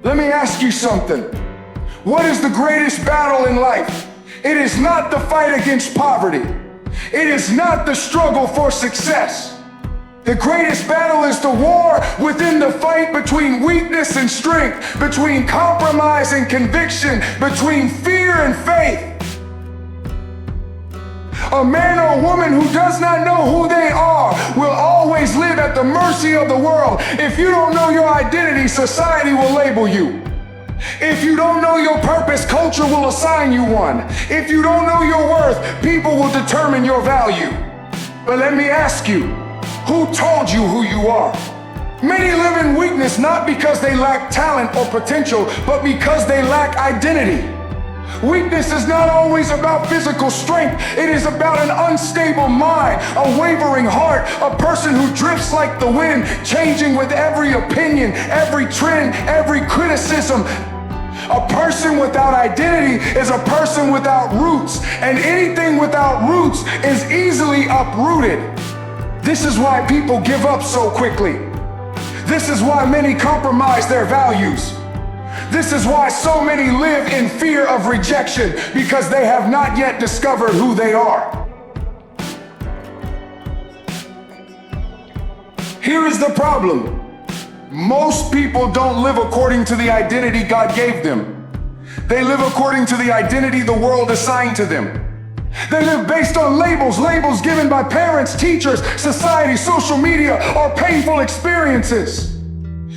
Let me ask you something. What is the greatest battle in life? It is not the fight against poverty. It is not the struggle for success. The greatest battle is the war within the fight between weakness and strength, between compromise and conviction, between fear and faith. A man or woman who does not know who they are will always live at the mercy of the world. If you don't know your identity, society will label you. If you don't know your purpose, culture will assign you one. If you don't know your worth, people will determine your value. But let me ask you, who told you who you are? Many live in weakness not because they lack talent or potential, but because they lack identity. Weakness is not always about physical strength. It is about an unstable mind, a wavering heart, a person who drifts like the wind, changing with every opinion, every trend, every criticism. A person without identity is a person without roots, and anything without roots is easily uprooted. This is why people give up so quickly. This is why many compromise their values. This is why so many live in fear of rejection, because they have not yet discovered who they are. Here is the problem. Most people don't live according to the identity God gave them. They live according to the identity the world assigned to them. They live based on labels given by parents, teachers, society, social media, or painful experiences.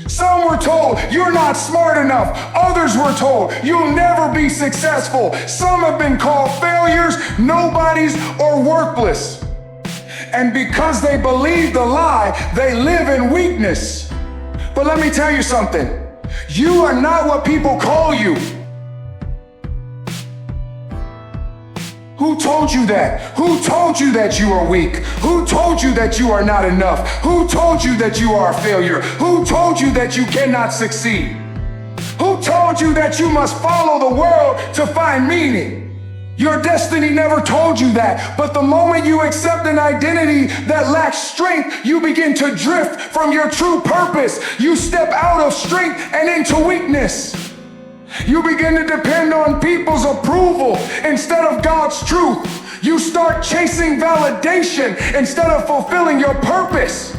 Some were told, you're not smart enough. Others were told, you'll never be successful. Some have been called failures, nobodies, or worthless. And because they believe the lie, they live in weakness. But let me tell you something. You are not what people call you. Who told you that? Who told you that you are weak? Who told you that you are not enough? Who told you that you are a failure? Who told you that you cannot succeed? Who told you that you must follow the world to find meaning? Your destiny never told you that, but the moment you accept an identity that lacks strength, you begin to drift from your true purpose. You step out of strength and into weakness. You begin to depend on people's approval instead of God's truth. You start chasing validation instead of fulfilling your purpose.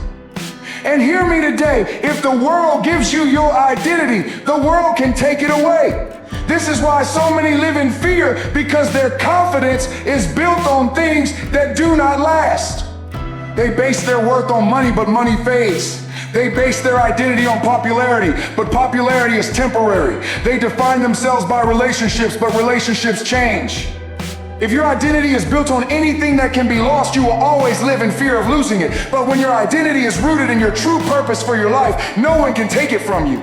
And hear me today, if the world gives you your identity, the world can take it away. This is why so many live in fear, because their confidence is built on things that do not last. They base their worth on money, but money fades. They base their identity on popularity, but popularity is temporary. They define themselves by relationships, but relationships change. If your identity is built on anything that can be lost, you will always live in fear of losing it. But when your identity is rooted in your true purpose for your life, no one can take it from you.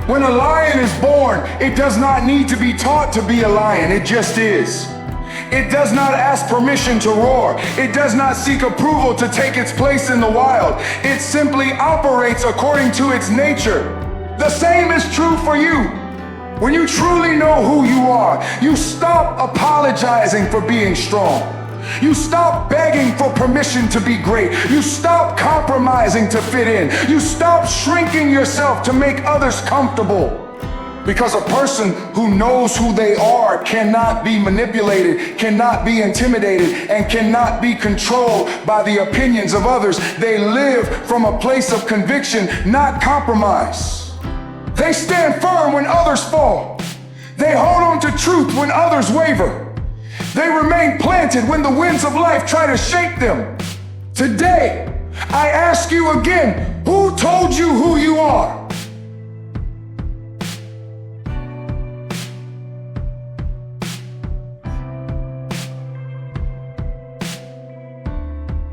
When a lion is born, it does not need to be taught to be a lion, it just is. It does not ask permission to roar. It does not seek approval to take its place in the wild. It simply operates according to its nature. The same is true for you. When you truly know who you are, you stop apologizing for being strong. You stop begging for permission to be great. You stop compromising to fit in. You stop shrinking yourself to make others comfortable. Because a person who knows who they are cannot be manipulated, cannot be intimidated, and cannot be controlled by the opinions of others. They live from a place of conviction, not compromise. They stand firm when others fall. They hold on to truth when others waver. They remain planted when the winds of life try to shake them. Today, I ask you again, who told you who you are?